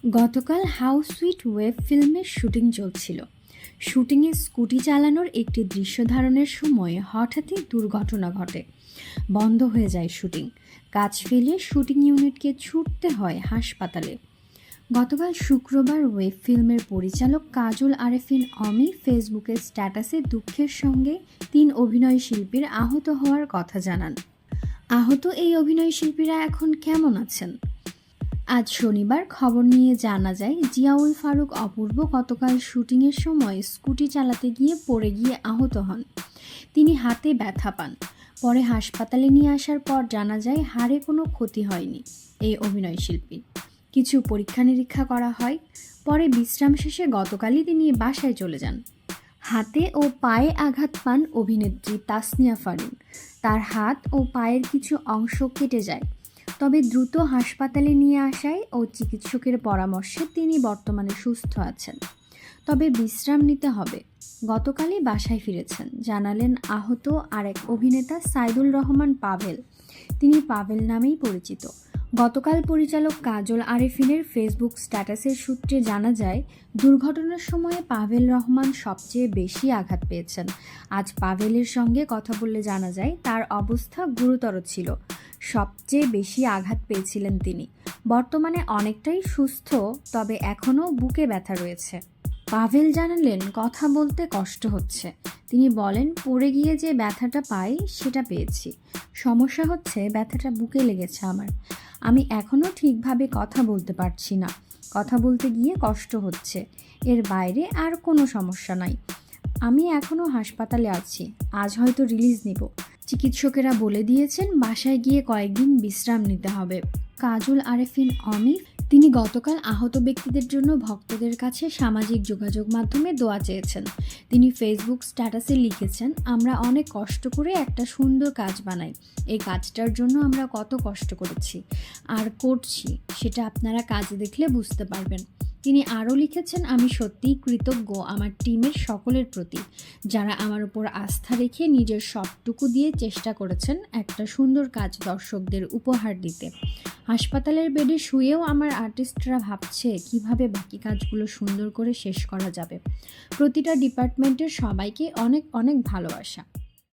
গতকাল house sweet web ফিল্মের shooting চলছিল। শুটিংয়ে স্কুটি চালানোর একটি দৃশ্য ধারণের সময় হঠাৎই দুর্ঘটনা ঘটে। বন্ধ হয়ে যায় শুটিং। কাজ ফেলে শুটিং ইউনিটকে ছুটতে হয় হাসপাতালে। গতকাল শুক্রবার ওয়েব ফিল্মের পরিচালক কাজল আরেফিন অমি ফেসবুকের স্ট্যাটাসে দুঃখের সঙ্গে 3 অভিনয় শিল্পীর আহত হওয়ার কথা জানান। আহত এই অভিনয় শিল্পীরা এখন কেমন আছেন? আজ শনিবার খবর নিয়ে জানা যায়, জিয়াউল ফারুক অপূর্ব গতকাল শুটিংয়ের সময় স্কুটি চালাতে গিয়ে পড়ে গিয়ে আহত হন। তিনি হাতে ব্যথা পান। পরে হাসপাতালে নিয়ে আসার পর জানা যায় হাড়ে কোনো ক্ষতি হয়নি এই অভিনয় শিল্পী। কিছু পরীক্ষা নিরীক্ষা করা হয়। পরে বিশ্রাম শেষে গতকালই তিনি বাসায় চলে যান। হাতে ও পায়ে আঘাত পান অভিনেত্রী তাসনিয়া ফারিন। তার হাত ও পায়ের কিছু অংশ কেটে যায়। তবে দ্রুত হাসপাতালে নিয়ে আসায় ও চিকিৎসকের পরামর্শে তিনি বর্তমানে সুস্থ আছেন। তবে বিশ্রাম নিতে হবে। গতকালই বাসায় ফিরেছেন, জানালেন আহত আরেক অভিনেতা সাইদুল রহমান পাভেল। তিনি পাভেল নামেই পরিচিত। গতকাল পরিচালক কাজল আরেফিনের ফেসবুক স্ট্যাটাসের সূত্রে জানা যায়, দুর্ঘটনার সময়ে পাভেল রহমান সবচেয়ে বেশি আঘাত পেয়েছেন। আজ পাভেলের সঙ্গে কথা বললে জানা যায় তার অবস্থা গুরুতর ছিল। সবচেয়ে বেশি আঘাত পেয়েছিলেন তিনি। বর্তমানে অনেকটাই সুস্থ, তবে এখনও বুকে ব্যথা রয়েছে। পাভেল জানালেন, কথা বলতে কষ্ট হচ্ছে। তিনি বলেন, পড়ে গিয়ে যে ব্যথাটা পাই সেটা পেয়েছি। সমস্যা হচ্ছে ব্যথাটা বুকে লেগেছে আমার। আমি এখনও ঠিকভাবে কথা বলতে পারছি না। কথা বলতে গিয়ে কষ্ট হচ্ছে। এর বাইরে আর কোনো সমস্যা নাই। আমি এখনও হাসপাতালে আছি। আজ হয়তো রিলিজ নিব। চিকিৎসকেরা বলে দিয়েছেন বাসায় গিয়ে কয়েকদিন বিশ্রাম নিতে হবে। কাজল আরেফিন অমি তিনি গতকাল আহত ব্যক্তিদের জন্য ভক্তদের কাছে সামাজিক যোগাযোগ মাধ্যমে দোয়া চেয়েছেন। তিনি ফেসবুক স্ট্যাটাসে লিখেছেন, আমরা অনেক কষ্ট করে একটা সুন্দর কাজ বানাই। এই কাজটার জন্য আমরা কত কষ্ট করেছি আর করছি সেটা আপনারা কাজে দেখলে বুঝতে পারবেন। তিনি আরও লিখেছেন, আমি সত্যিই কৃতজ্ঞ আমার টিমের সকলের প্রতি, যারা আমার উপর আস্থা রেখে নিজের সবটুকু দিয়ে চেষ্টা করেছেন একটা সুন্দর কাজ দর্শকদের উপহার দিতে। হাসপাতালের বেডে শুয়েও আমার আর্টিস্টরা ভাবছে কিভাবে বাকি কাজগুলো সুন্দর করে শেষ করা যাবে। প্রতিটা ডিপার্টমেন্টের সবাইকে অনেক অনেক ভালোবাসা।